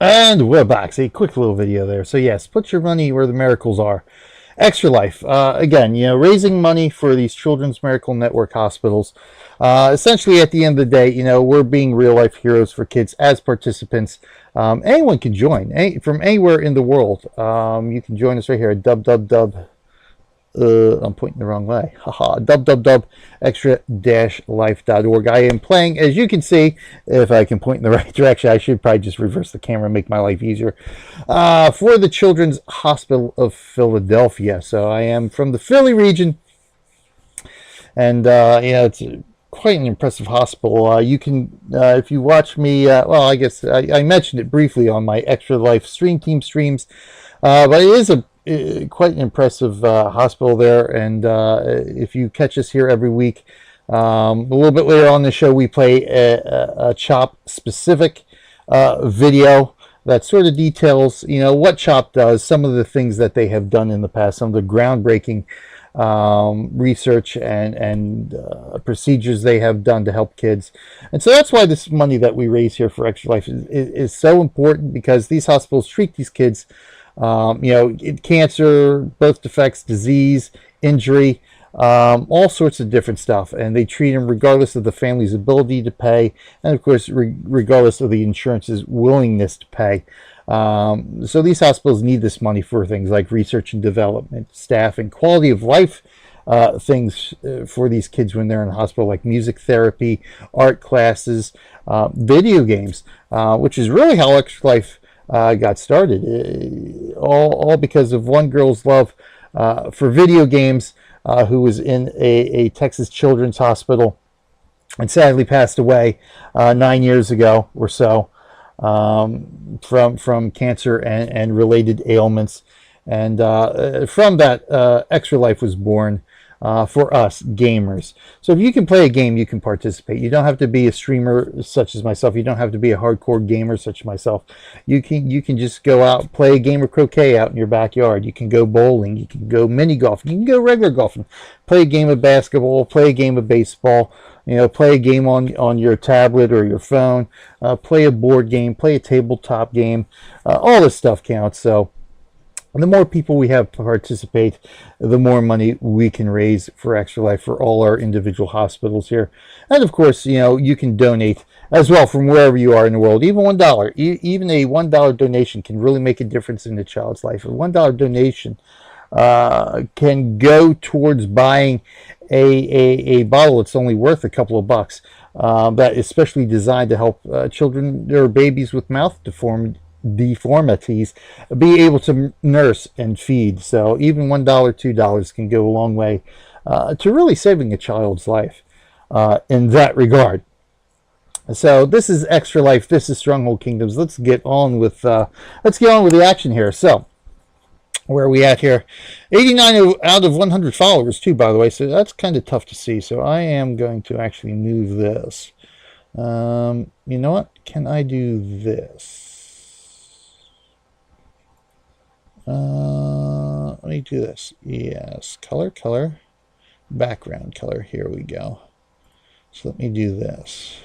And we're back. So a quick little video there. So yes, put your money where the miracles are. Extra Life. Again, raising money for these Children's Miracle Network hospitals. Essentially, at the end of the day, we're being real life heroes for kids as participants. Anyone can join from anywhere in the world. You can join us right here at www. I'm pointing the wrong way. Haha. www.extra-life.org. I am playing, as you can see, if I can point in the right direction. I should probably just reverse the camera and make my life easier. For the Children's Hospital of Philadelphia. So I am from the Philly region. And, it's quite an impressive hospital. You can, if you watch me, well, I guess I mentioned it briefly on my Extra Life Stream Team streams. But it is quite an impressive hospital there, and if you catch us here every week, a little bit later on the show, we play a CHOP specific video that sort of details, what CHOP does, some of the things that they have done in the past, some of the groundbreaking research and procedures they have done to help kids. And so that's why this money that we raise here for Extra Life is so important, because these hospitals treat these kids, cancer, birth defects, disease, injury, all sorts of different stuff, and they treat them regardless of the family's ability to pay, and of course regardless of the insurance's willingness to pay. So these hospitals need this money for things like research and development, staff, and quality of life things for these kids when they're in the hospital, like music therapy, art classes, video games, which is really how Extra Life got started, all because of one girl's love for video games, who was in a Texas Children's Hospital and sadly passed away 9 years ago or so, from cancer and related ailments. And from that, Extra Life was born. For us gamers. So if you can play a game, you can participate. You don't have to be a streamer such as myself. You don't have to be a hardcore gamer such as myself. You can just go out, play a game of croquet out in your backyard. You can go bowling. You can go mini golf. You can go regular golfing. Play a game of basketball. Play a game of baseball. Play a game on your tablet or your phone. Play a board game. Play a tabletop game. All this stuff counts. So the more people we have to participate, the more money we can raise for Extra Life for all our individual hospitals here. And of course, you can donate as well from wherever you are in the world. Even $1, even a $1 donation can really make a difference in a child's life. A $1 donation can go towards buying a bottle that's only worth a couple of bucks. That is specially designed to help children or babies with mouth deformities be able to nurse and feed. So even $1, $2 can go a long way to really saving a child's life in that regard. So this is Extra Life. This is Stronghold Kingdoms. Let's get on with the action here. So where are we at here? 89 out of 100 followers too, by the way. So that's kind of tough to see. So I am going to actually move this. You know what? Can I do this? Let me do this. Yes, color, background color. Here we go. So let me do this.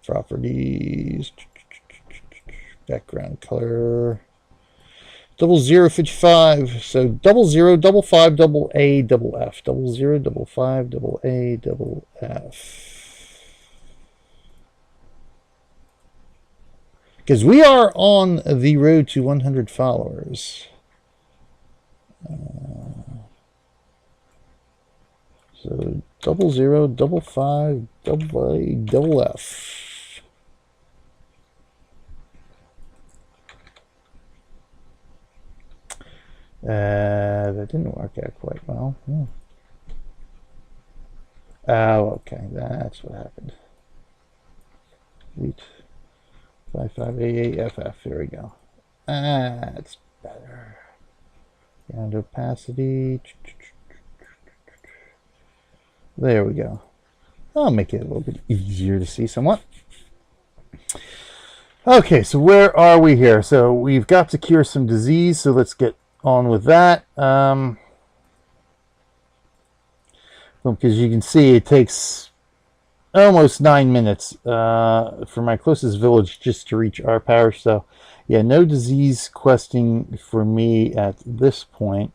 Properties, background color, 0055. So 0055 AA FF 0055 AA FF. Because we are on the road to 100 followers. So 0055 AA FF. That didn't work out quite well. Oh, okay. That's what happened. Delete. 55AA FF. Here we go. That's better. And opacity. There we go. I'll make it a little bit easier to see somewhat. Okay, so where are we here? So we've got to cure some disease, so let's get on with that. Because you can see it takes almost 9 minutes for my closest village just to reach our parish. So yeah, no disease questing for me at this point.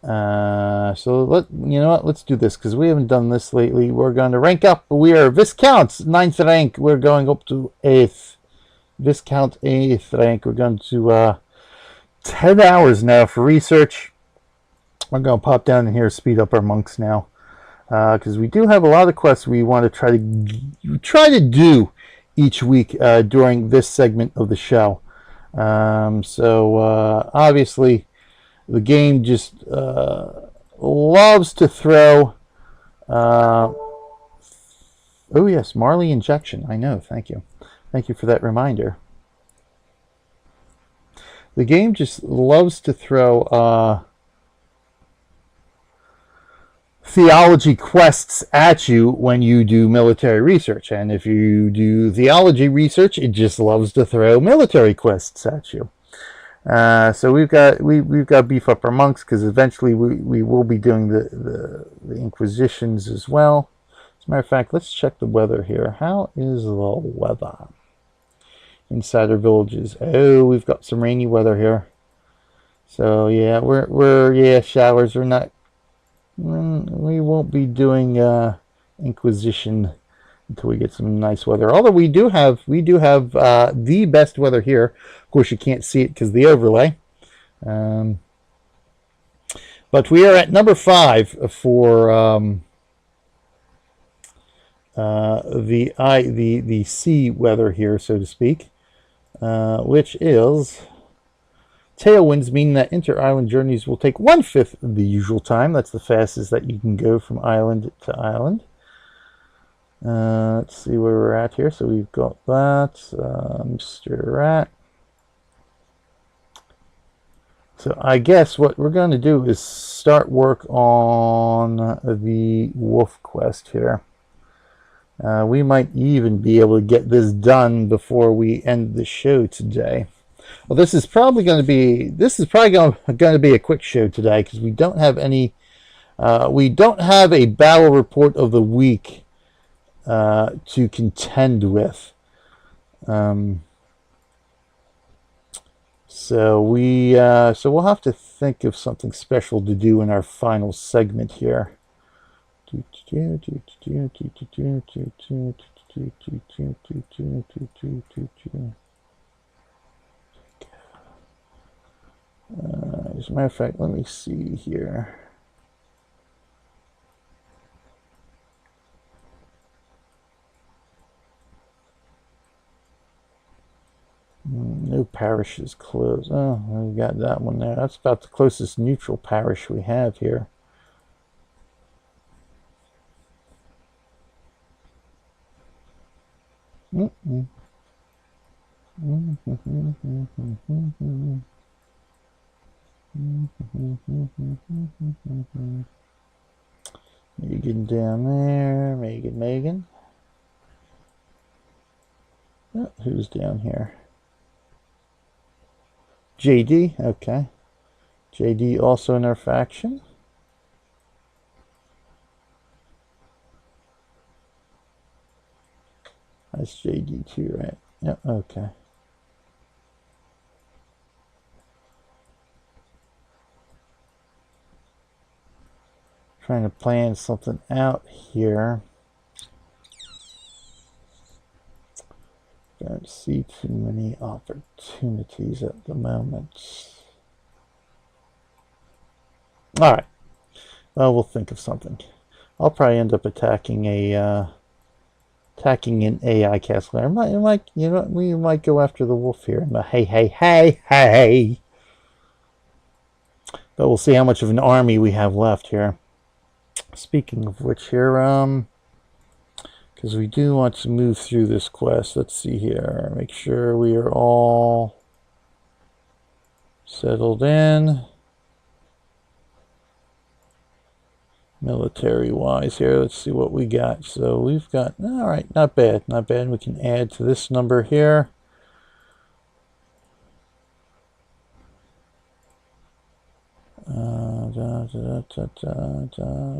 So you know what, let's do this because we haven't done this lately. We're going to rank up. We are Viscount 9th rank. We're going up to 8th. Viscount 8th rank. We're going to 10 hours now for research. I'm going to pop down in here, speed up our monks now, because we do have a lot of quests we want to try to do each week during this segment of the show. So obviously the game just loves to throw. Oh yes, Marley injection. I know. Thank you for that reminder. The game just loves to throw theology quests at you when you do military research, and if you do theology research, it just loves to throw military quests at you. So we've got to beef up our monks because eventually we will be doing the Inquisitions as well. As a matter of fact, let's check the weather here. How is the weather inside our villages? Oh, we've got some rainy weather here. So yeah, we're showers. We won't be doing Inquisition until we get some nice weather. Although we do have the best weather here. Of course, you can't see it because of the overlay. But we are at number 5 for the sea weather here, so to speak, which is tailwinds, meaning that inter-island journeys will take 1/5 of the usual time. That's the fastest that you can go from island to island. Let's see where we're at here. So we've got that, Mr. Rat. So I guess what we're going to do is start work on the wolf quest here. We might even be able to get this done before we end the show today. Well, this is probably going to be a quick show today because we don't have any. We don't have a battle report of the week to contend with. So we'll have to think of something special to do in our final segment here. As a matter of fact, let me see here. No parish is closed. Oh, we got that one there. That's about the closest neutral parish we have here. Megan down there. Megan. Oh, who's down here? JD, okay. JD also in our faction. That's JD too, right? Yep, okay. Trying to plan something out here. Don't see too many opportunities at the moment. All right. Well, we'll think of something. I'll probably end up attacking an AI castle. We might go after the wolf here. Hey. But we'll see how much of an army we have left here. Speaking of which here, because we do want to move through this quest. Let's see here. Make sure we are all settled in. Military-wise here, let's see what we got. So we've got, all right, not bad. We can add to this number here.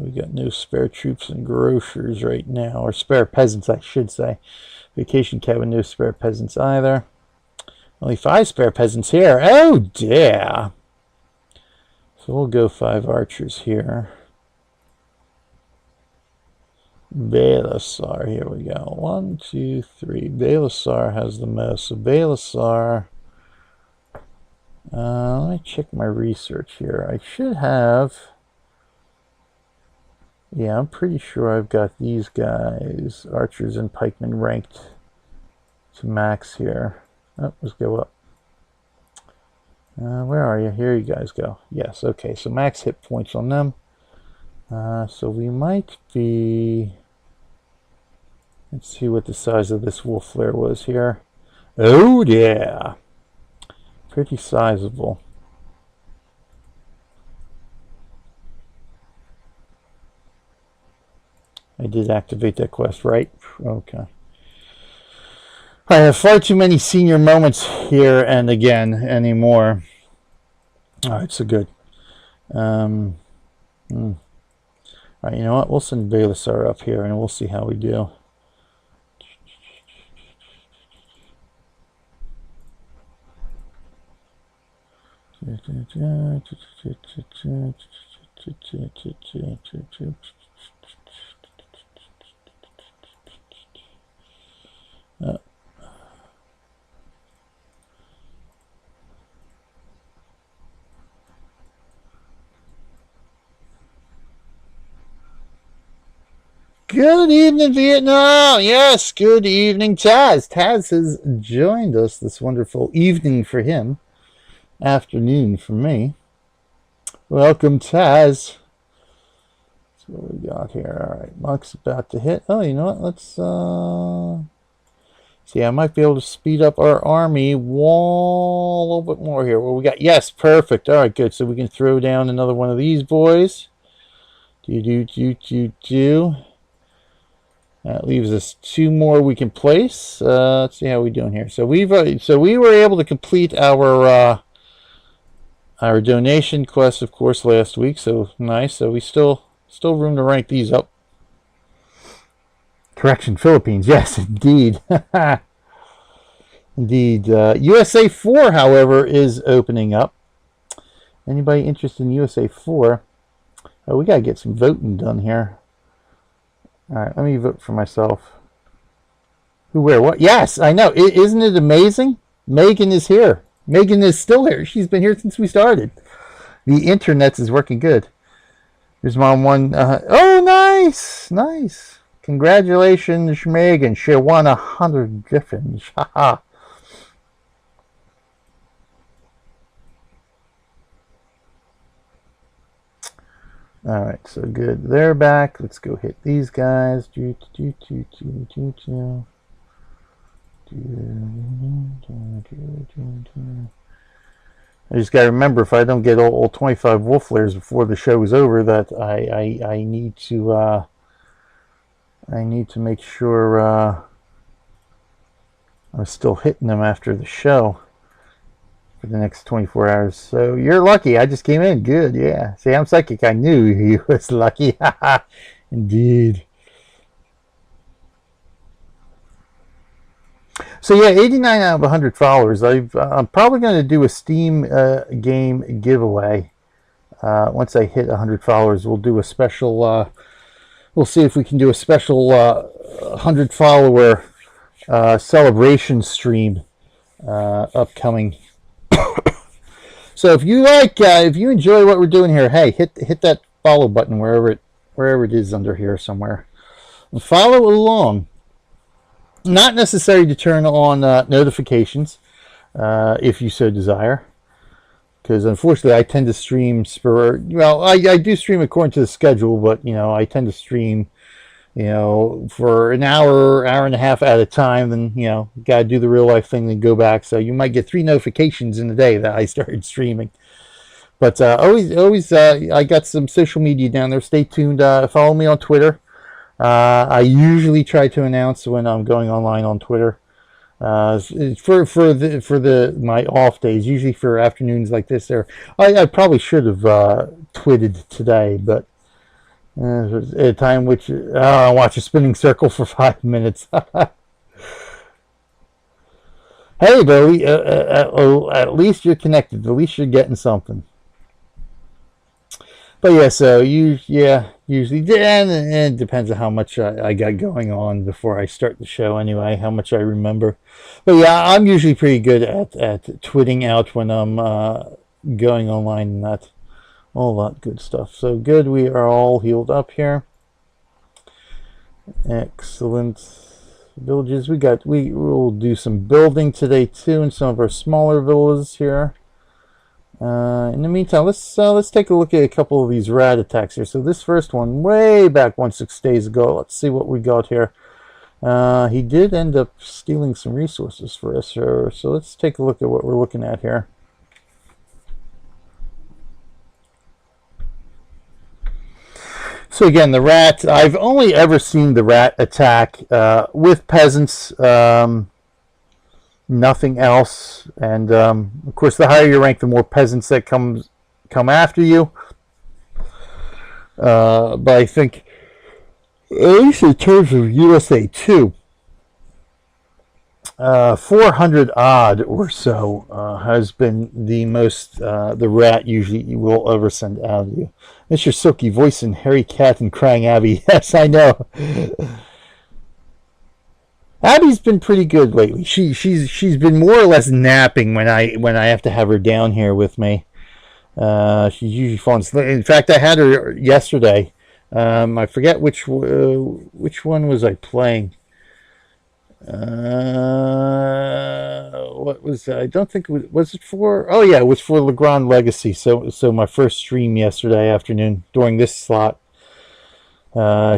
We got no spare troops and grocers right now, or spare peasants, I should say. Vacation cabin, no spare peasants either. Only 5 spare peasants here. Oh dear. So we'll go 5 archers here. Balasar, here we go. 1, 2, 3. Balasar has the most. So Balasar. Let me check my research here. I should have. Yeah, I'm pretty sure I've got these guys, archers and pikemen, ranked to max here. Oh, let's go up. Where are you? Here you guys go. Yes, okay, so max hit points on them. So we might be... Let's see what the size of this wolf flare was here. Oh, yeah. Pretty sizable. I did activate that quest, right? Okay. I have far too many senior moments here and again anymore. Alright, so good. Alright, you know what? We'll send Balasar up here and we'll see how we do. Good evening, Vietnam. Yes, good evening, Taz. Taz has joined us this wonderful evening for him, afternoon for me. Welcome, Taz. That's what we got here. All right, Monk's about to hit. Oh, you know what? Let's see. I might be able to speed up our army a little bit more here. What we got? Yes, perfect. All right, good. So we can throw down another one of these boys. Do. That leaves us 2 more we can place. Let's see how we're doing here. So we were able to complete our donation quest, of course, last week. So nice. So we still room to rank these up. Correction, Philippines. Yes, indeed. Indeed. USA 4, however, is opening up. Anybody interested in USA 4? Oh, we gotta get some voting done here. Alright, let me vote for myself. Who, where, what? Yes, I know. Isn't it amazing? Megan is here. Megan is still here. She's been here since we started. The internet is working good. Here's mom one. Oh, nice. Nice. Congratulations, Megan. She won 100 griffins. Haha. Alright, so good. They're back. Let's go hit these guys. I just got to remember, if I don't get all 25 wolf flares before the show is over, that I need to make sure I'm still hitting them after the show for the next 24 hours. So you're lucky. I just came in. Good, yeah. See, I'm psychic. I knew he was lucky. Indeed. So yeah, 89 out of 100 followers. I'm probably going to do a Steam game giveaway. Once I hit 100 followers, we'll do a special. We'll see if we can do a special 100 follower celebration stream upcoming. So if you if you enjoy what we're doing here, hey, hit that follow button wherever it is under here somewhere, and follow along. Not necessary to turn on notifications if you so desire, because unfortunately I tend to stream I do stream according to the schedule, but I tend to stream for an hour and a half at a time. Then gotta do the real life thing, then go back. So you might get 3 notifications in a day that I started streaming. But always I got some social media down there. Stay tuned. Follow me on Twitter. I usually try to announce when I'm going online on Twitter. For my off days, usually for afternoons like this, I probably should have twitted today, but at a time which I watch a spinning circle for 5 minutes. Hey, but at least you're connected. At least you're getting something. But yeah, so usually, and it depends on how much I got going on before I start the show. Anyway, how much I remember. But yeah, I'm usually pretty good at twitting out when I'm going online and that, all that good stuff. So good, we are all healed up here. Excellent. Villages, we will do some building today too in some of our smaller villas here. In the meantime, let's take a look at a couple of these rat attacks here. So this first one, way back 6 days ago. Let's see what we got here. He did end up stealing some resources for us here. So let's take a look at what we're looking at here. So again, the rat, I've only ever seen the rat attack with peasants, nothing else. And of course, the higher you rank, the more peasants that come after you. But I think, at least in terms of USA 2, 400 odd or so has been the most the rat usually will ever send out of you. Mr. Silky Voice and Harry Cat and Crying Abby. Yes, I know. Abby's been pretty good lately. She's been more or less napping when I have to have her down here with me. She's usually falling asleep. In fact, I had her yesterday. I forget which one was I playing. What was I don't think was it for? Oh yeah, it was for Legrand Legacy. So my first stream yesterday afternoon during this slot,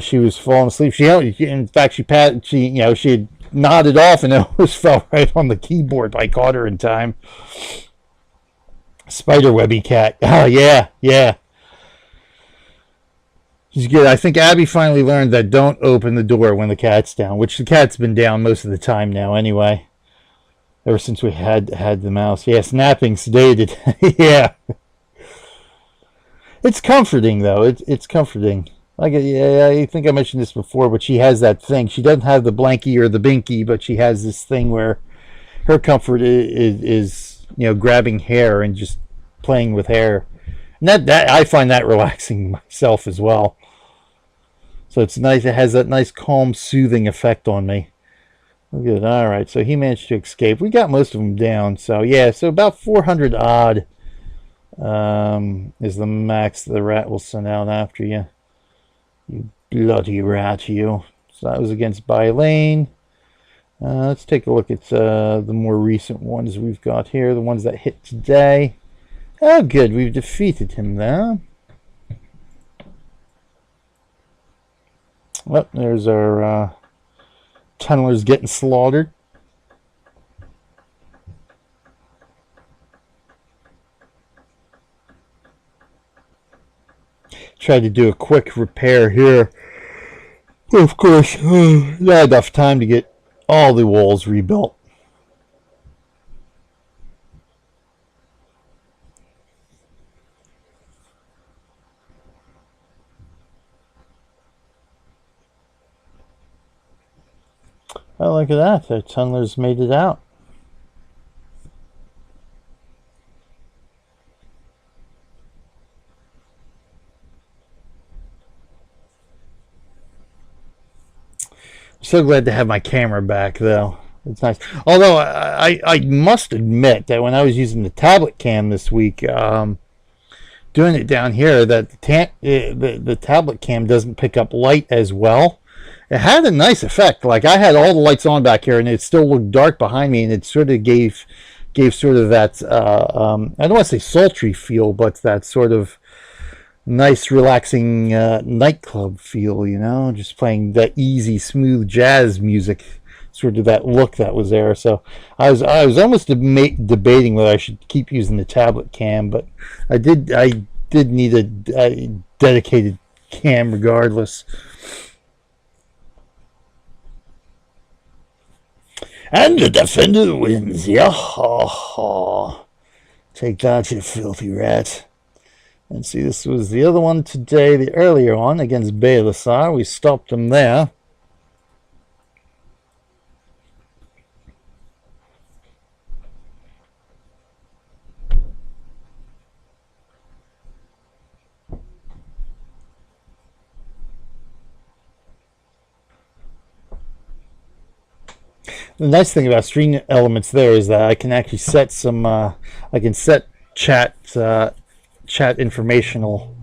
she was falling asleep. In fact, she had nodded off and almost fell right on the keyboard. I caught her in time. Spiderwebby cat. Oh yeah. She's good. I think Abby finally learned that don't open the door when the cat's down, which the cat's been down most of the time now anyway. Ever since we had the mouse. Yeah, snapping, sedated. Yeah. It's comforting, though. It's comforting. I think I mentioned this before, but she has that thing. She doesn't have the blankie or the binky, but she has this thing where her comfort is grabbing hair and just playing with hair. And that I find that relaxing myself as well. So it's nice. It has that nice, calm, soothing effect on me. Good. All right. So he managed to escape. We got most of them down. So yeah. So about 400 odd is the max the rat will send out after you. You bloody rat, you. So that was against Bylane. Let's take a look at the more recent ones we've got here. The ones that hit today. Oh, good. We've defeated him there. Well, there's our tunnelers getting slaughtered. Tried to do a quick repair here. Of course, not enough time to get all the walls rebuilt. Oh, look at that. The tunnelers made it out. I'm so glad to have my camera back, though. It's nice. Although, I must admit that when I was using the tablet cam this week, doing it down here, that the tablet cam doesn't pick up light as well. It had a nice effect. Like, I had all the lights on back here, and it still looked dark behind me, and it sort of gave sort of that, I don't want to say sultry feel, but that sort of nice, relaxing nightclub feel, just playing that easy, smooth jazz music, sort of that look that was there. So I was almost debating whether I should keep using the tablet cam, but I did need a dedicated cam regardless. And the defender wins. Yeah. Take that, you filthy rat. And see, this was the other one today, the earlier one against Belisar. We stopped him there. The nice thing about stream elements there is that I can actually set some, I can set chat informational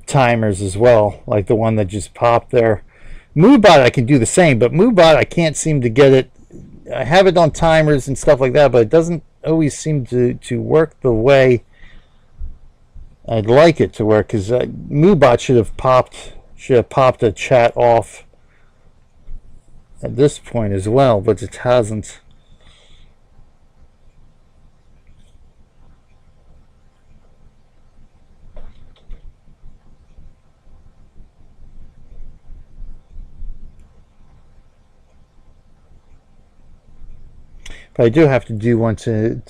timers as well, like the one that just popped there. MoveBot I can do the same, but MoveBot I can't seem to get it. I have it on timers and stuff like that, but it doesn't always seem to work the way I'd like it to work, because MoveBot should have popped a chat off at this point as well, but it hasn't. But I do have to do one to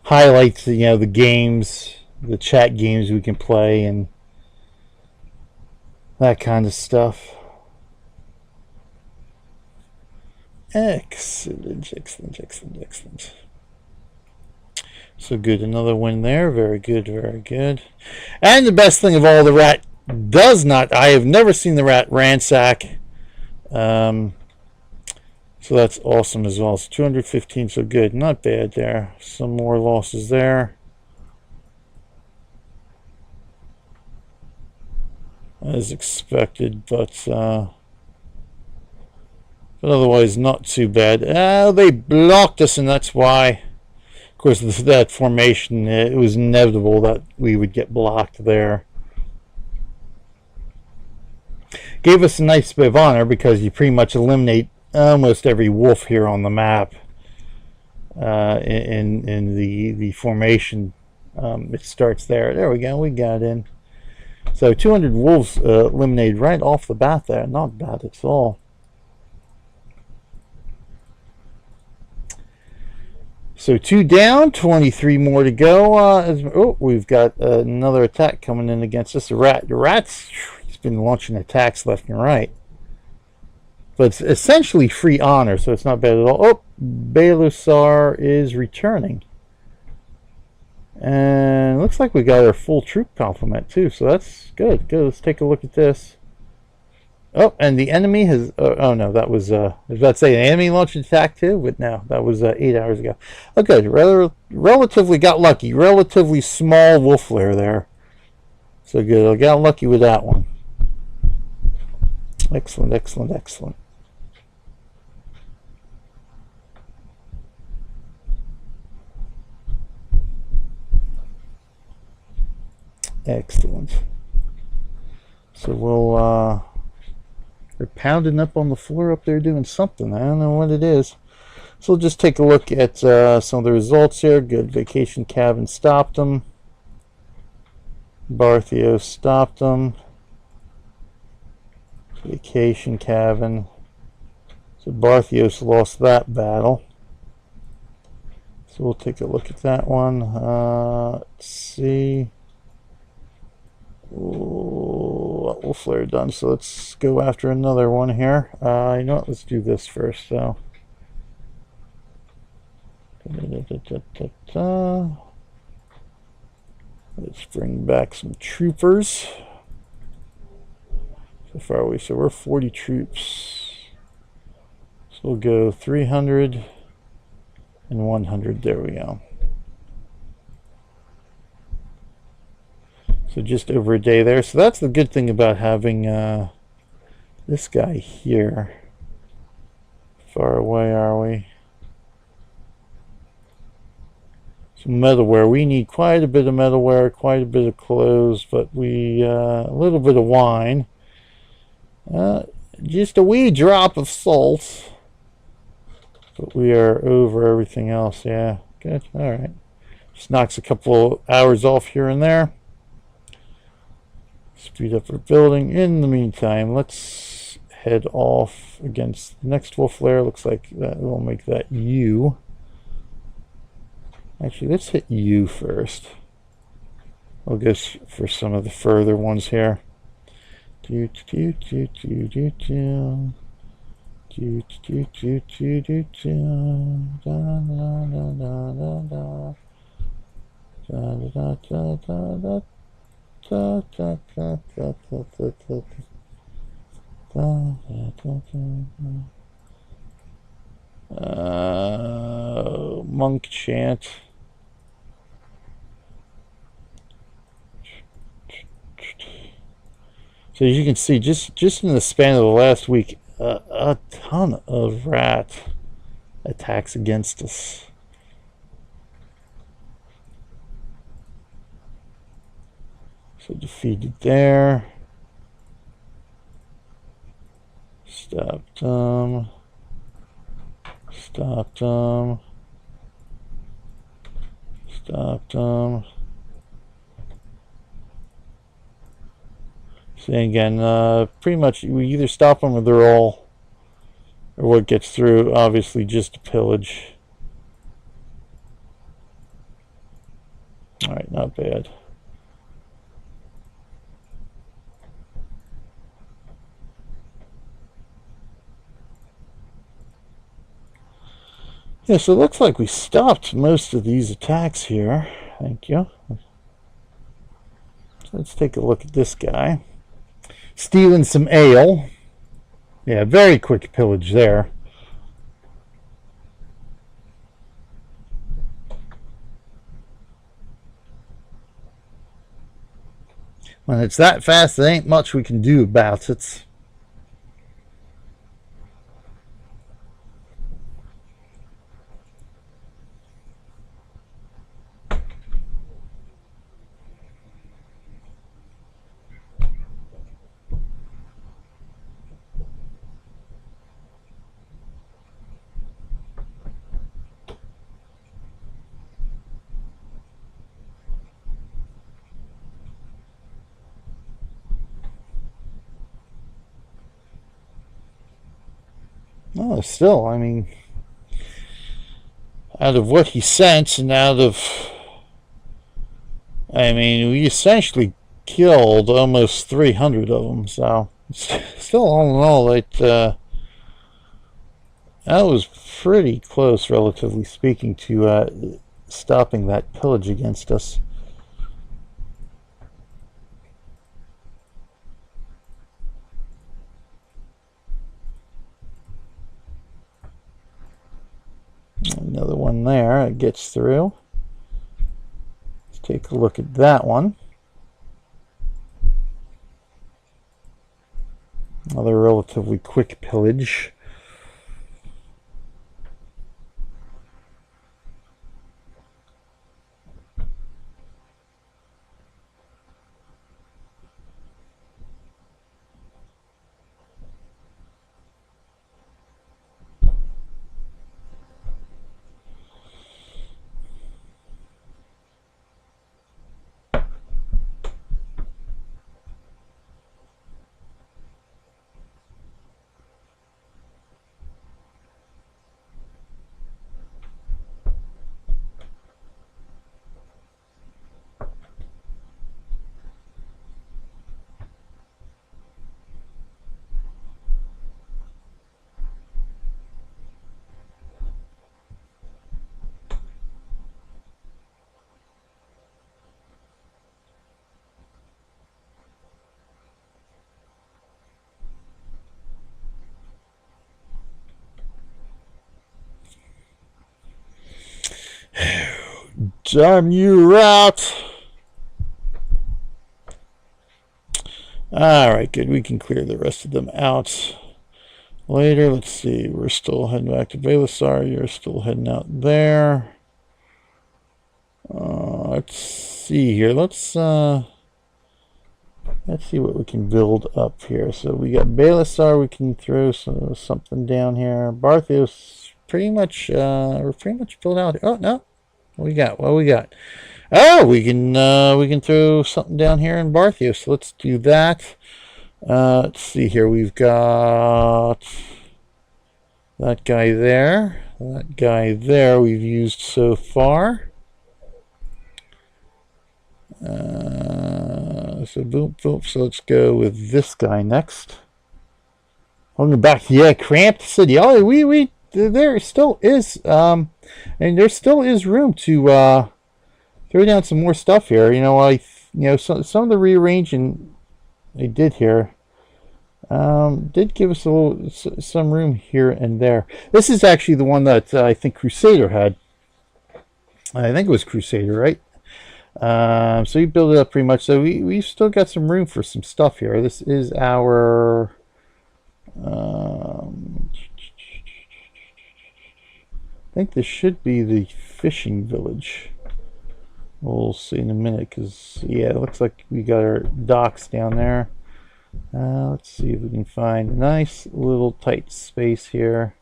highlight the games, the chat games we can play, and that kind of stuff. Excellent. So good, another win there. Very good. And the best thing of all, the rat does not, I have never seen the rat ransack. So that's awesome as well. So 215, so good. Not bad there. Some more losses there. As expected, but otherwise not too bad. They blocked us, and that's why. Of course, that formation, it was inevitable that we would get blocked there. Gave us a nice bit of honor, because you pretty much eliminate almost every wolf here on the map in the formation. It starts there. There we go. We got in. So 200 wolves eliminated right off the bat there. Not bad at all. So 2 down, 23 more to go. We've got another attack coming in against us. The rat's he's been launching attacks left and right. But it's essentially free honor, so it's not bad at all. Oh, Belisar is returning. And it looks like we got our full troop complement too, so that's good. Let's take a look at this. Oh, and the enemy has... oh no, that was... I was about to say, the enemy launched an attack too, but no, that was 8 hours ago. Oh, good. Relatively got lucky. Relatively small wolf lair there. So good. I got lucky with that one. Excellent. Excellent. So they're pounding up on the floor up there doing something. I don't know what it is. So we'll just take a look at some of the results here. Good. Vacation Cabin stopped them. Barthio stopped them. Vacation Cabin. So Barthios lost that battle. So we'll take a look at that one. Let's see. What will flare done? So let's go after another one here. You know what? Let's do this first. So let's bring back some troopers. So far away. So we're 40 troops. So we'll go 300 and 100. There we go. So just over a day there. So that's the good thing about having this guy here. Far away are we? So metalware. We need quite a bit of metalware, quite a bit of clothes, but we a little bit of wine. Just a wee drop of salt. But we are over everything else. Yeah, good. All right. Just knocks a couple hours off here and there. Speed up our building. In the meantime, let's head off against the next wolf lair. Looks like that will make that U. Actually, let's hit U first. We'll go for some of the further ones here. Do do do do do do. Do do do do do do. Da da da da da da. Da da da da da. Da da da da da da da. Monk chant. So as you can see, just in the span of the last week, a ton of rat attacks against us. So defeated there. Stopped them. Stopped them. Stopped them. So again, pretty much we either stop them or they're all, or what gets through, obviously just pillage. Alright, not bad. Yeah, so it looks like we stopped most of these attacks here. Thank you. So let's take a look at this guy. Stealing some ale. Yeah, very quick pillage there. When it's that fast, there ain't much we can do about it. Oh, still, I mean, out of what he sent and out of, I mean, we essentially killed almost 300 of them, so still, all in all, that was pretty close, relatively speaking, to stopping that pillage against us. Another one there, it gets through. Let's take a look at that one. Another relatively quick pillage. Damn you, rat! Alright, good. We can clear the rest of them out later. Let's see. We're still heading back to Balasar. You're still heading out there. Let's see here. Let's see what we can build up here. So we got Balasar. We can throw something down here. Barthios, pretty much. We're pretty much built out. Oh no. What we got? What we got? Oh, we can throw something down here in Barthios. So let's do that. Let's see here. We've got that guy there. That guy there we've used so far. So boom, boom. So let's go with this guy next. Welcome back. Yeah, cramped city. Oh, there still is and there still is room to throw down some more stuff here. You know, some of the rearranging they did here did give us some room here and there. This is actually the one that I think Crusader had. I think it was Crusader, right? So you build it up pretty much. So we've still got some room for some stuff here. This is our I think this should be the fishing village. We'll see in a minute, because yeah, it looks like we got our docks down there. Let's see if we can find a nice little tight space here,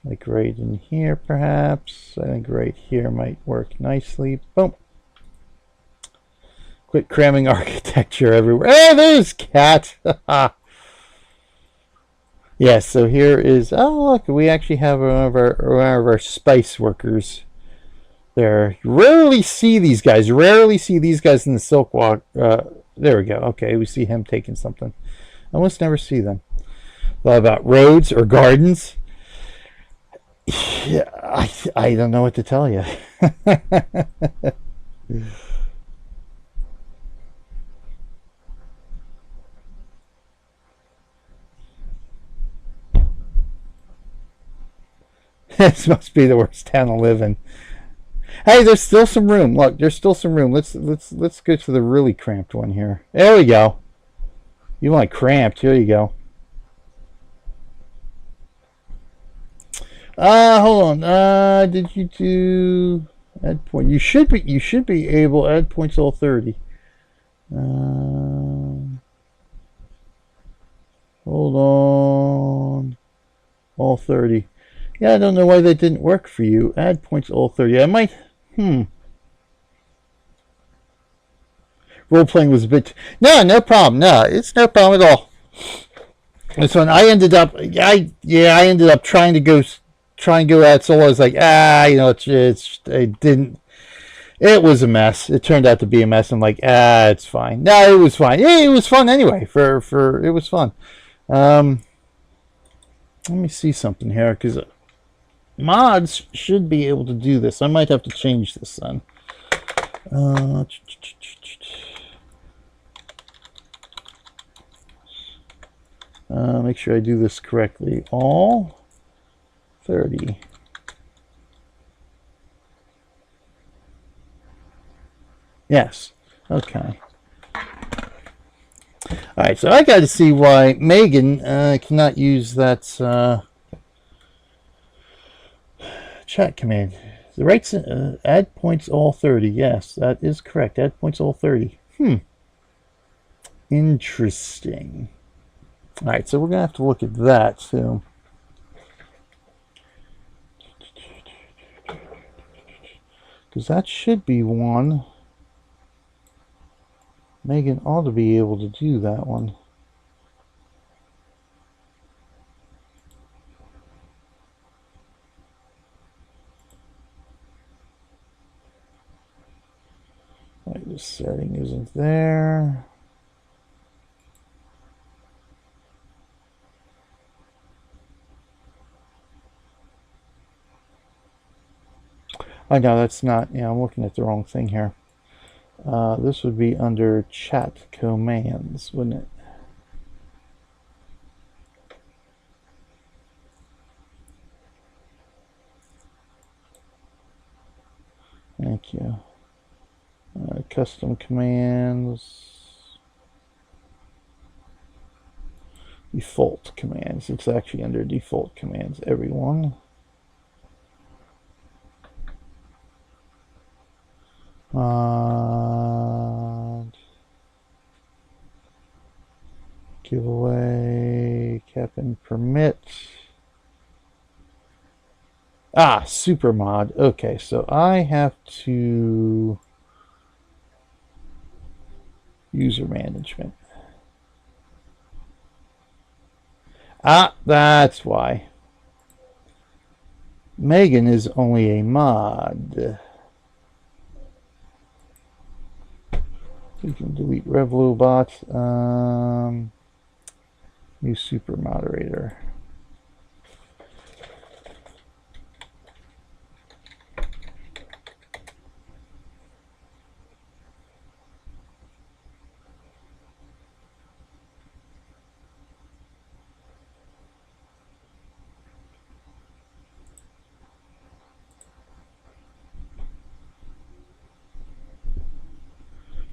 like right in here perhaps. I think right here might work nicely. Boom. Quit cramming architecture everywhere. Oh, there's cat. Yeah, so here is, oh look, we actually have one of our spice workers there. You rarely see these guys. Rarely see these guys in the silk walk. There we go. Okay, we see him taking something. I almost never see them. What about roads or gardens? Yeah, I don't know what to tell you. This must be the worst town to live in. Hey, there's still some room. Look, there's still some room. Let's go to the really cramped one here. There we go. You want cramped? Here you go. Hold on. Did you do add point? You should be able add points all 30. Hold on. All 30. Yeah, I don't know why that didn't work for you. Add points all 30. I might. Role playing was a bit. No problem. No, it's no problem at all. This one, I ended up trying to go at solo. I was like, it didn't. It was a mess. It turned out to be a mess. I'm like, it's fine. No, it was fine. Yeah, it was fun anyway. For it was fun. Let me see something here, because mods should be able to do this. I might have to change this then. Make sure I do this correctly. All 30. Yes. Okay. Alright, so I got to see why Megan cannot use that chat command. The right add points all 30. Yes, that is correct. Add points all 30. Interesting. Alright, so we're going to have to look at that too. Because that should be one. Megan ought to be able to do that one. Right, this setting isn't there. Oh no, that's not. Yeah, I'm looking at the wrong thing here. This would be under chat commands, wouldn't it? Thank you. Custom commands. Default commands. It's actually under default commands, everyone. Giveaway, cap and permit. Super mod. Okay, so I have to user management. Ah, that's why. Megan is only a mod. We can delete RevLobot. New super moderator.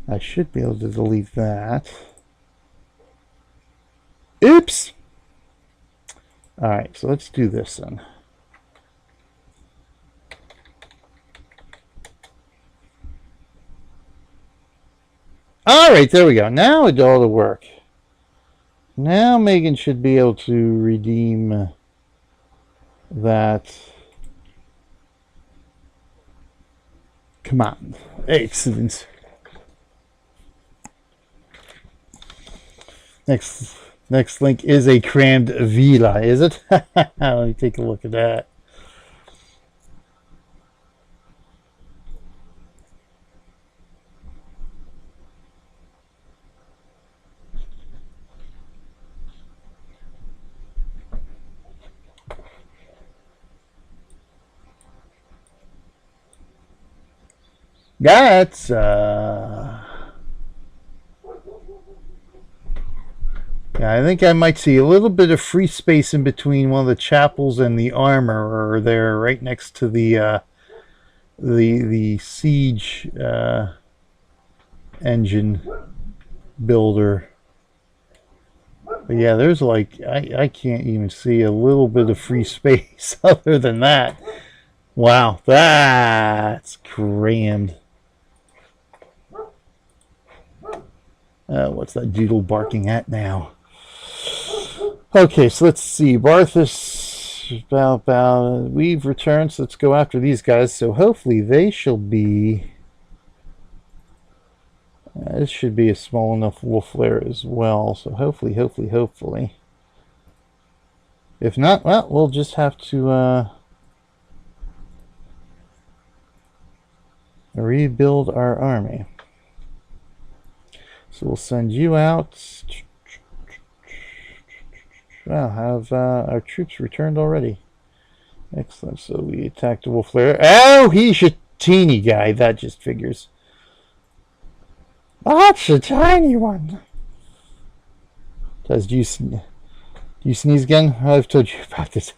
I should be able to delete that. Oops! Alright, so let's do this then. Alright, there we go. Now it ought to work. Now Megan should be able to redeem that command. Excellent. Next link is a crammed villa, is it? Let me take a look at that. That's yeah, I think I might see a little bit of free space in between one of the chapels and the armor there, right next to the siege engine builder. But yeah, there's like I can't even see a little bit of free space other than that. Wow, that's crammed. What's that doodle barking at now? Okay, so let's see. Barthus, we've returned, so let's go after these guys. So hopefully they shall be... this should be a small enough wolf lair as well. So hopefully. If not, well, we'll just have to rebuild our army. So we'll send you out. Wow, have our troops returned already? Excellent. So we attacked the wolf lair. Oh, he's a teeny guy. That just figures. That's a tiny one. Do you sneeze again? I've told you about this.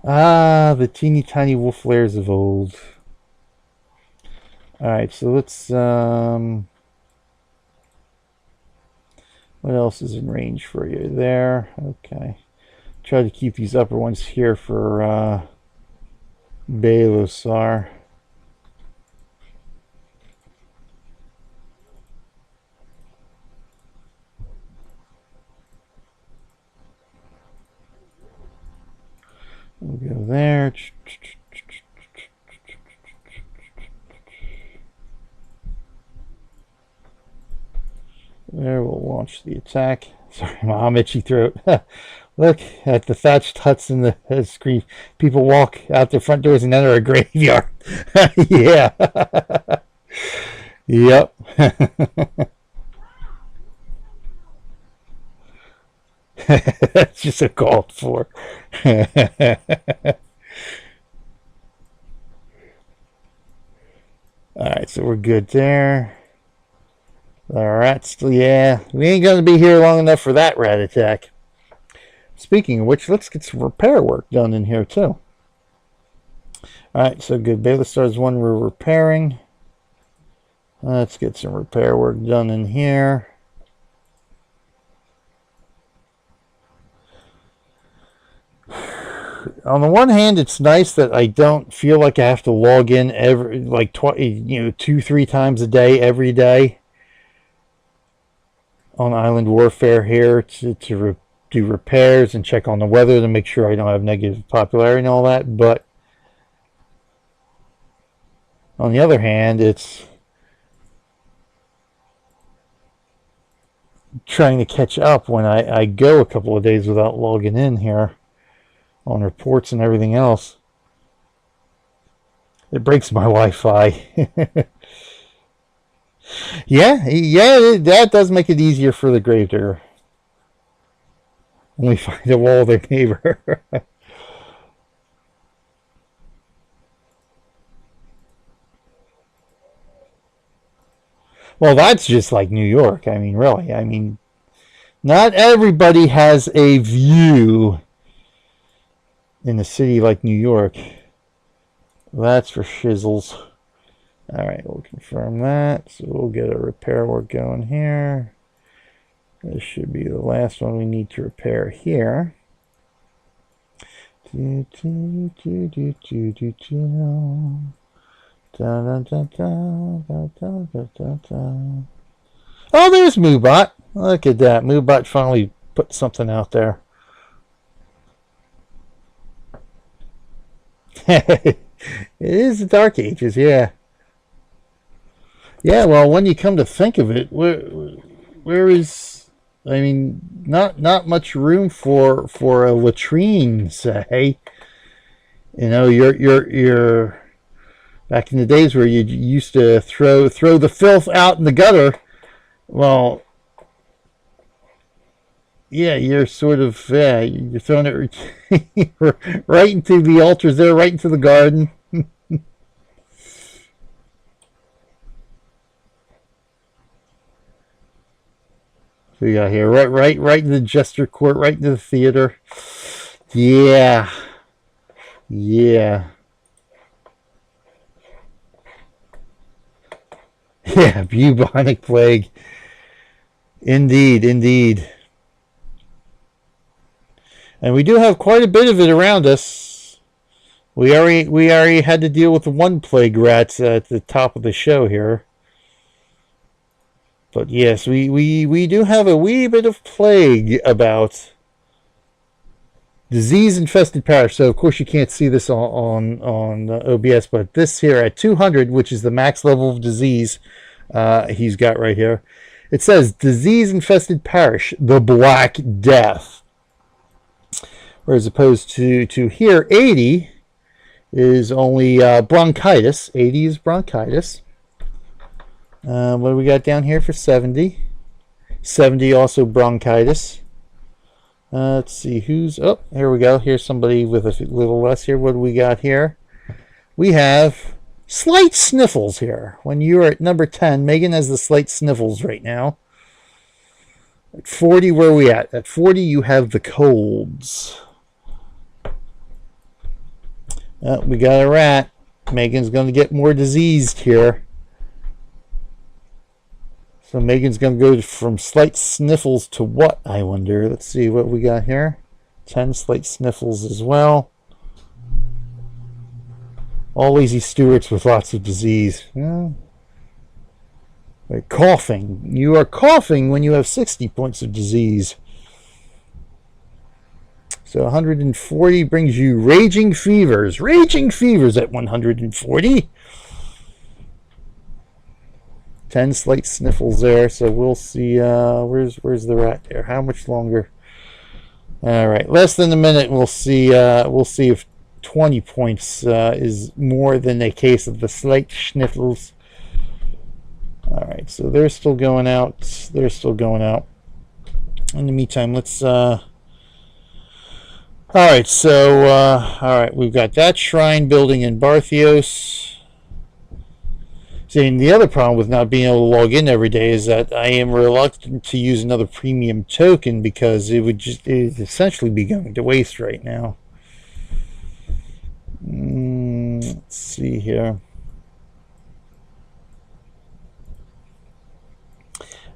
Ah, the teeny tiny wolf lairs of old. Alright, so let's what else is in range for you there? Okay. Try to keep these upper ones here for Baelosar. We'll go there. There, we'll launch the attack. Sorry, mom, itchy throat. Look at the thatched huts in the screen. People walk out their front doors and enter a graveyard. Yeah. Yep. That's just a called for. Alright, so we're good there. The rats, yeah, we ain't gonna be here long enough for that rat attack. Speaking of which, let's get some repair work done in here too. Alright, so good. Baelosar's one we're repairing. Let's get some repair work done in here. On the one hand, it's nice that I don't feel like I have to log in every, like, 2-3 times a day, every day on Island Warfare here to do repairs and check on the weather to make sure I don't have negative popularity and all that. But on the other hand, it's trying to catch up when I go a couple of days without logging in here on reports and everything else. It breaks my Wi-Fi. Yeah, that does make it easier for the gravedigger. Only find a wall their neighbor. Well, that's just like New York. I mean, really. I mean, not everybody has a view in a city like New York. That's for shizzles. All right, we'll confirm that. So we'll get a repair work going here. This should be the last one we need to repair here. Oh, there's Moobot. Look at that. Moobot finally put something out there. It is the Dark Ages, yeah. Yeah, well, when you come to think of it, where is, I mean, not much room for a latrine, say. You know, you're back in the days where you used to throw the filth out in the gutter. Well, yeah, you're sort of, yeah, you're throwing it right into the altars there, right into the garden. So we got here, right in the jester court, right into the theater. Yeah. Yeah. Yeah, bubonic plague. Indeed, indeed. And we do have quite a bit of it around us. We already had to deal with the one plague rats at the top of the show here. But yes, we do have a wee bit of plague about. Disease-infested parish. So, of course, you can't see this on OBS, but this here at 200, which is the max level of disease he's got right here, it says disease-infested parish, the Black Death. Whereas opposed to here, 80 is only bronchitis. 80 is bronchitis. What do we got down here for 70? 70 also bronchitis. Let's see who's, oh, here we go. Here's somebody with a little less here. What do we got here? We have slight sniffles here. When you're at number 10, Megan has the slight sniffles right now. At 40, where are we at? At 40, you have the colds. We got a rat. Megan's going to get more diseased here. So Megan's going to go from slight sniffles to what, I wonder? Let's see what we got here. 10 slight sniffles as well. All lazy stewards with lots of disease. Yeah. Wait, coughing. You are coughing when you have 60 points of disease. So 140 brings you raging fevers. Raging fevers at 140. 10 slight sniffles there. So we'll see. Where's the rat there? How much longer? All right, less than a minute. We'll see. We'll see if 20 points is more than a case of the slight sniffles. All right, so they're still going out. They're still going out. In the meantime, let's. All right, so all right, we've got that shrine building in Barthios. See, and the other problem with not being able to log in every day is that I am reluctant to use another premium token because it would essentially be going to waste right now. Let's see here.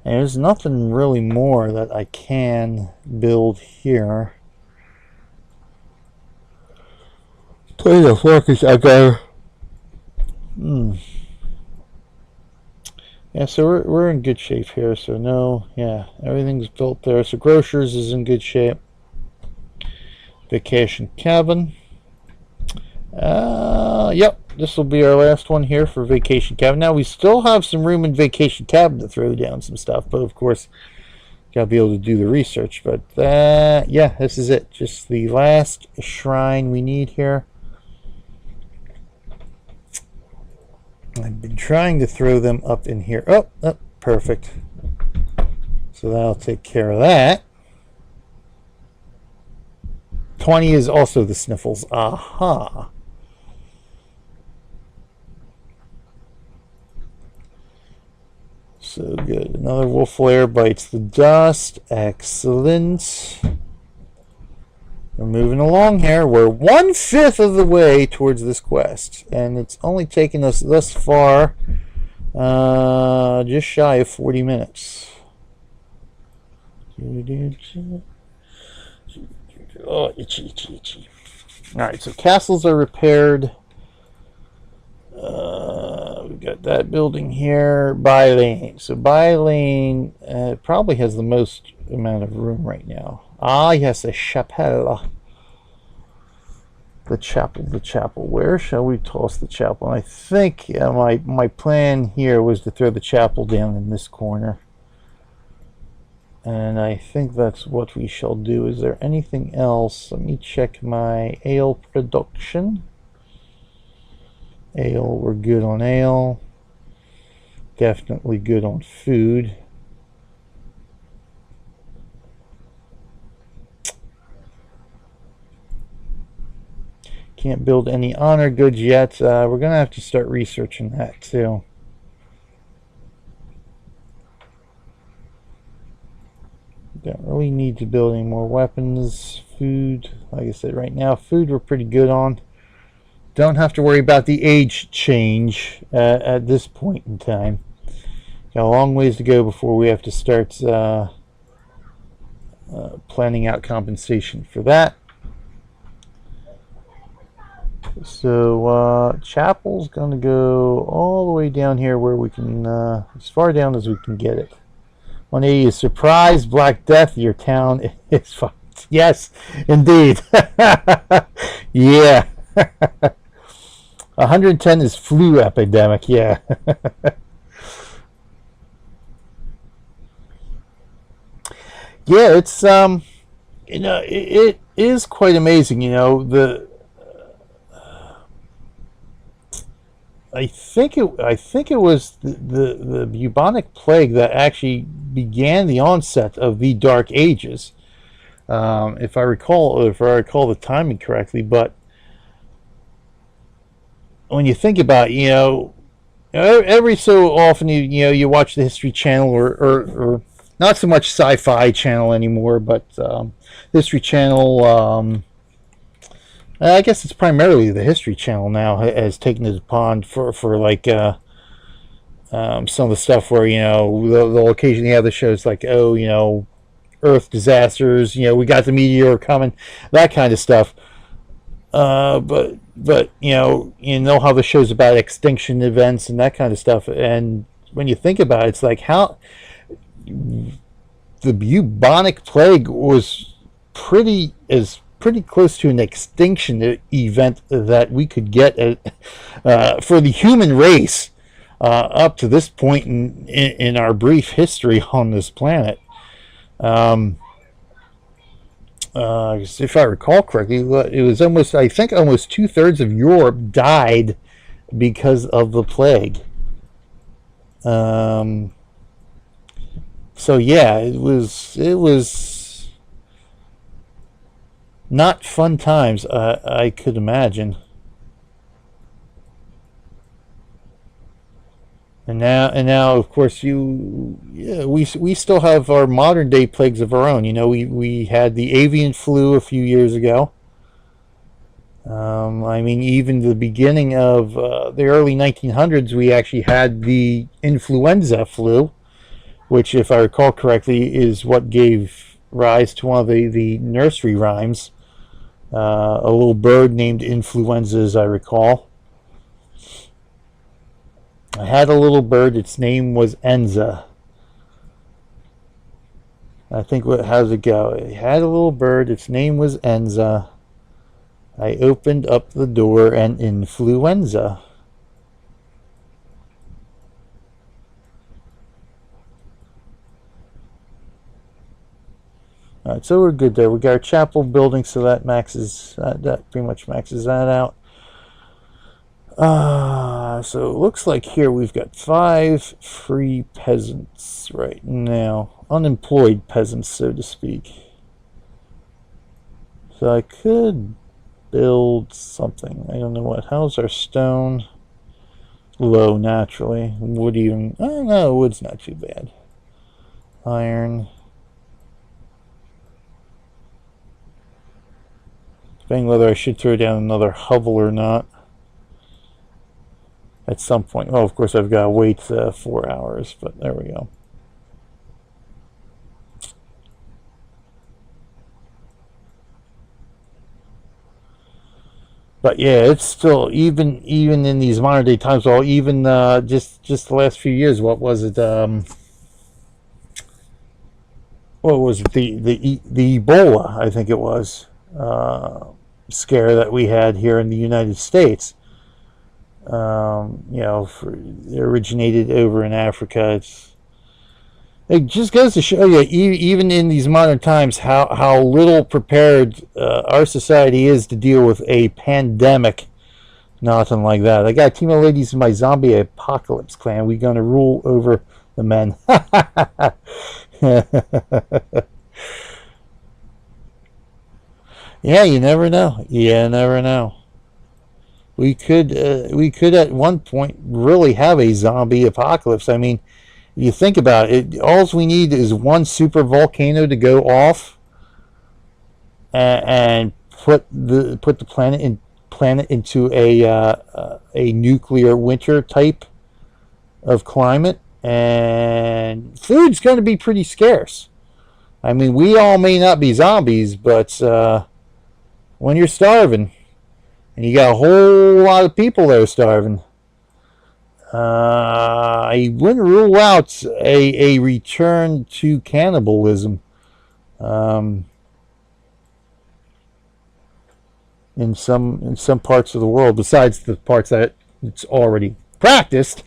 And there's nothing really more that I can build here. Play the focus, I go. Yeah, so we're in good shape here. So no, yeah, everything's built there. So Grocers is in good shape. Vacation Cabin. Yep, this will be our last one here for Vacation Cabin. Now we still have some room in Vacation Cabin to throw down some stuff, but of course Gotta be able to do the research. But yeah, this is it. Just the last shrine we need here. I've been trying to throw them up in here. Oh, perfect. So that'll take care of that. 20 is also the sniffles. Aha. So good. Another wolf lair bites the dust. Excellent. We're moving along here. We're 1/5 of the way towards this quest, and it's only taken us thus far just shy of 40 minutes. Oh, itchy, itchy, itchy. Alright, so castles are repaired. We've got that building here. By lane. So by lane probably has the most amount of room right now. Ah, yes, a chapelle. The chapel, the chapel. Where shall we toss the chapel? And I think my plan here was to throw the chapel down in this corner. And I think that's what we shall do. Is there anything else? Let me check my ale production. Ale, we're good on ale. Definitely good on food. Can't build any honor goods yet. We're going to have to start researching that too. Don't really need to build any more weapons. Food, like I said, right now, food we're pretty good on. Don't have to worry about the age change at this point in time. Got a long ways to go before we have to start planning out compensation for that. So chapel's going to go all the way down here where we can, as far down as we can get it. 180 is surprise, Black Death, your town is fucked. Yes, indeed. Yeah. 110 is flu epidemic, yeah. Yeah, it's you know, it is quite amazing, you know, I think it was the bubonic plague that actually began the onset of the Dark Ages, if I recall the timing correctly. But when you think about it, you know, every so often you watch the History Channel or not so much Sci-Fi Channel anymore, but History Channel. I guess it's primarily the History Channel now has taken it upon for like some of the stuff where, you know, they'll occasionally have the shows like, oh, you know, Earth disasters, you know, we got the meteor coming, that kind of stuff. But you know how the show's about extinction events and that kind of stuff. And when you think about it, it's like how the bubonic plague was pretty close to an extinction event that we could get for the human race up to this point in our brief history on this planet. If I recall correctly, it was almost 2/3 of Europe died because of the plague. So yeah, it was not fun times, I could imagine. And now, of course, we still have our modern day plagues of our own. You know, we had the avian flu a few years ago. I mean, even the beginning of the early 1900s, we actually had the influenza flu, which, if I recall correctly, is what gave rise to one of the nursery rhymes. A little bird named Influenza, as I recall. I had a little bird, its name was Enza. I think, how's it go? I had a little bird, its name was Enza. I opened up the door and influenza. Alright, so we're good there. We got our chapel building, so that maxes that pretty much maxes that out. So it looks like here we've got 5 free peasants right now. Unemployed peasants, so to speak. So I could build something. I don't know what. How's our stone? Low, naturally. Wood even... I don't know, wood's not too bad. Iron. Depending whether I should throw down another hovel or not. At some point. Well, of course, I've got to wait 4 hours, but there we go. But yeah, it's still even in these modern day times. Well, even just the last few years, what was it? What was it? The Ebola, I think it was, scare that we had here in the United States. You know, it originated over in Africa. It just goes to show you, even in these modern times, how little prepared our society is to deal with a pandemic. Nothing like that. I got a team of ladies in my zombie apocalypse clan. We're going to rule over the men. Yeah, you never know. You never know. We could at one point really have a zombie apocalypse. I mean, you think about it, all we need is one super volcano to go off and put the planet into a nuclear winter type of climate, and food's going to be pretty scarce. I mean, we all may not be zombies, but when you're starving and you got a whole lot of people that are starving, I wouldn't rule out a return to cannibalism in some parts of the world, besides the parts that it's already practiced.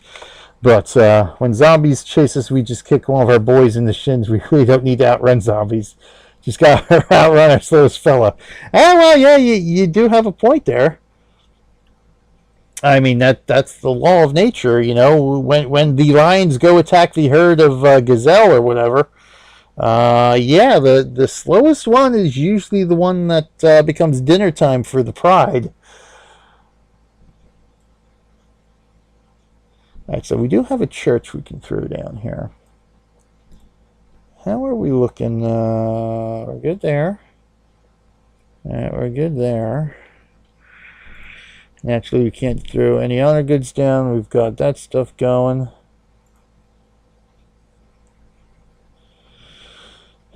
But when zombies chase us, we just kick one of our boys in the shins. We really don't need to outrun zombies. Just got to outrun our slowest fella. Oh, well, yeah, you do have a point there. I mean, that's the law of nature, you know. When the lions go attack the herd of gazelle or whatever, yeah, the slowest one is usually the one that becomes dinner time for the pride. Alright, so we do have a church we can throw down here. How are we looking? We're good there. Alright, we're good there. Naturally, we can't throw any honor goods down. We've got that stuff going.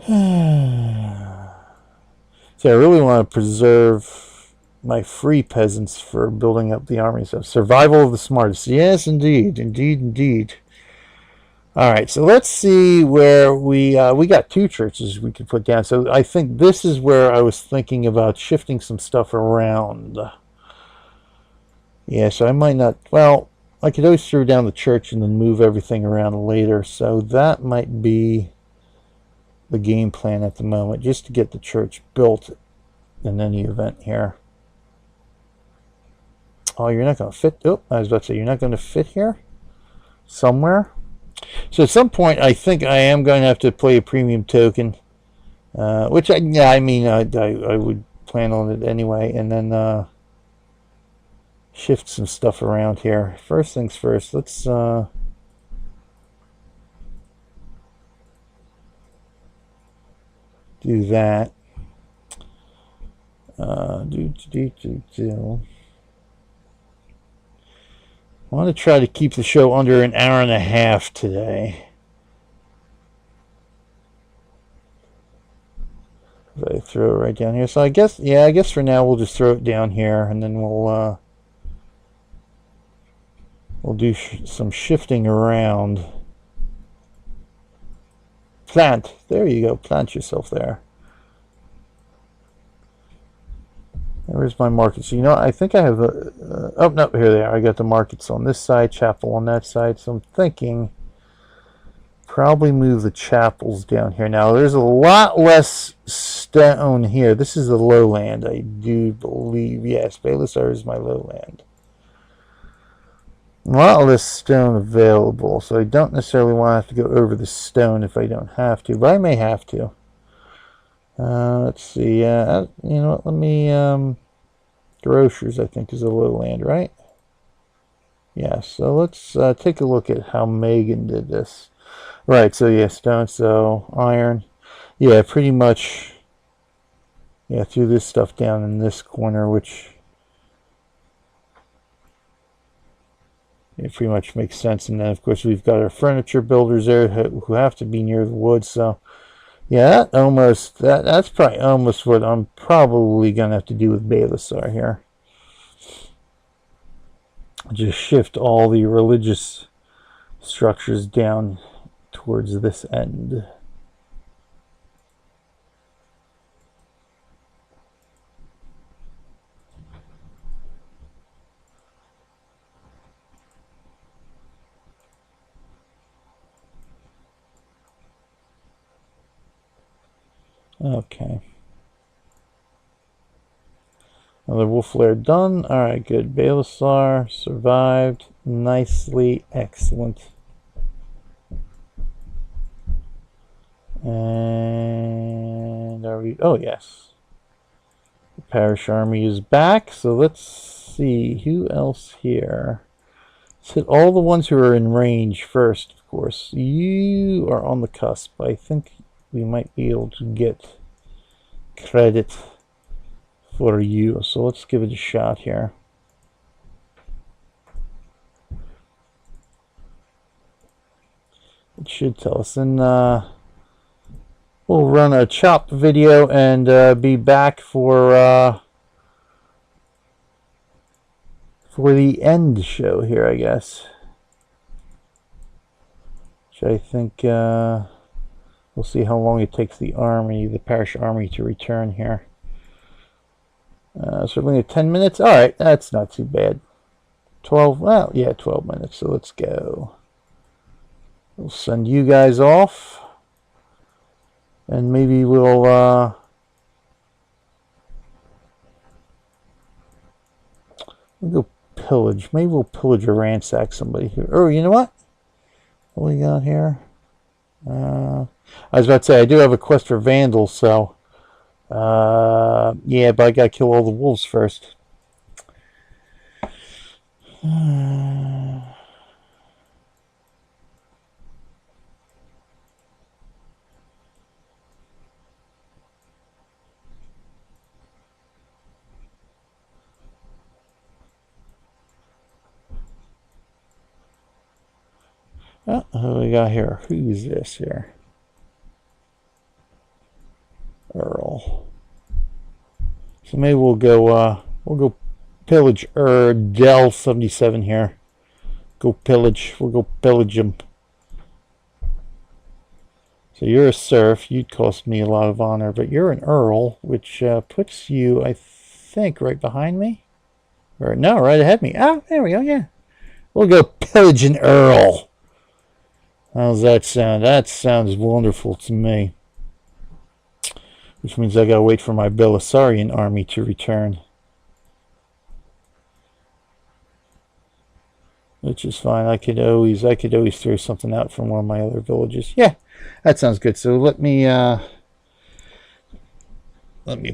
So I really want to preserve my free peasants for building up the army. So survival of the smartest. Yes, indeed. Indeed, indeed. Alright, so let's see where we got 2 churches we could put down. So I think this is where I was thinking about shifting some stuff around. Yeah, so I might not... Well, I could always throw down the church and then move everything around later. So that might be the game plan at the moment, just to get the church built in any event here. Oh, you're not going to fit... Oh, I was about to say, you're not going to fit here? Somewhere? So at some point, I think I am going to have to play a premium token. Which, I would plan on it anyway. And then... shift some stuff around here. First things first, let's do that. I want to try to keep the show under an hour and a half today. I throw it right down here. So I guess for now we'll just throw it down here, and then we'll do some shifting around. Plant. There you go. Plant yourself there. Where's my market? So, you know, I think I have a... oh, no, here they are. I got the markets on this side, chapel on that side. So I'm thinking probably move the chapels down here. Now, there's a lot less stone here. This is the lowland, I do believe. Yes, Baylessar is my lowland. A lot less stone available, so I don't necessarily want to have to go over the stone if I don't have to, but I may have to. Let's see. You know what? Let me... Grocers, I think, is a lowland, right? Yeah, so let's take a look at how Megan did this. Right, so yeah, stone, so iron. Yeah, pretty much, yeah, threw this stuff down in this corner, which it pretty much makes sense. And then, of course, we've got our furniture builders there who have to be near the woods, so yeah, that's probably almost what I'm probably going to have to do with Baylessar here. Just shift all the religious structures down towards this end. Okay. Another wolf lair done. Alright, good. Baylessar survived nicely. Excellent. And are we... Oh, yes. The parish army is back. So let's see. Who else here? Let's hit all the ones who are in range first, of course. You are on the cusp. I think we might be able to get credit for you. So let's give it a shot here. It should tell us. And we'll run a chopped video and be back for the end show here, I guess. Which I think we'll see how long it takes the parish army to return here. Certainly 10 minutes. All right, that's not too bad. 12, well, yeah, 12 minutes. So let's go. We'll send you guys off. And maybe we'll go pillage. Maybe we'll pillage or ransack somebody here. Oh, you know what? What we got here? I was about to say, I do have a quest for vandals, so yeah, but I gotta kill all the wolves first. Oh, who we got here? Who's this here? Earl. So maybe we'll go pillage Del 77 here. Go pillage. We'll go pillage him. So you're a serf. You'd cost me a lot of honor, but you're an earl, which puts you, I think, right behind me. Or no, right ahead of me. Ah, there we go. Yeah, we'll go pillage an earl. How's that sound? That sounds wonderful to me. Which means I gotta wait for my Belisarian army to return. Which is fine. I could always throw something out from one of my other villages. Yeah, that sounds good. So let me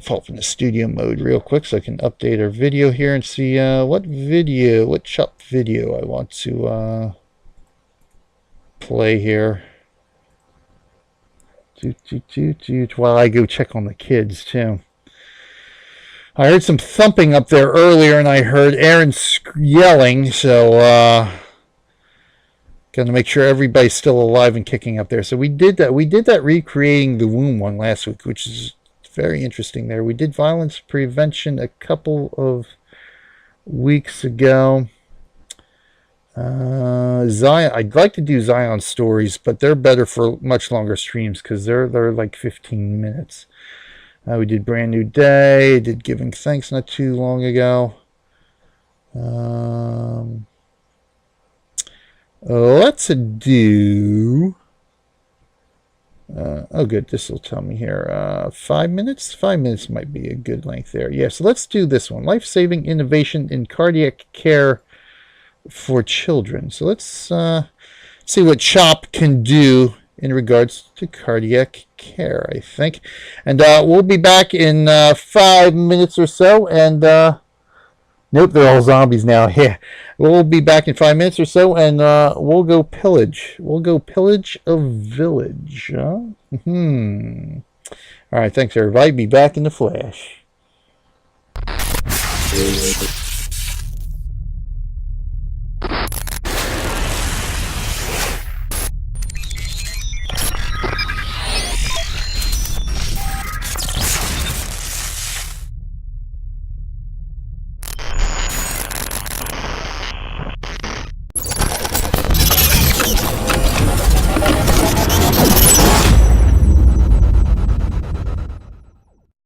pop into studio mode real quick so I can update our video here and see what chopped video I want to play here. While I go check on the kids too. I heard some thumping up there earlier, and I heard Aaron yelling. So gonna make sure everybody's still alive and kicking up there. So we did that. We did that recreating the womb one last week, which is very interesting. There, we did violence prevention a couple of weeks ago. Zion, I'd like to do Zion stories, but they're better for much longer streams because they're like 15 minutes. We did Brand New Day, did Giving Thanks not too long ago. Let's do Oh, good. This will tell me here. 5 minutes? 5 minutes might be a good length there. Yeah, so let's do this one. Life-saving innovation in cardiac care for children. So let's see what CHOP can do in regards to cardiac care, I think. And we'll be back in 5 minutes or so. And nope, they're all zombies now. Yeah, we'll be back in 5 minutes or so, and we'll go pillage. We'll go pillage a village. All right, thanks everybody. Be back in the flash.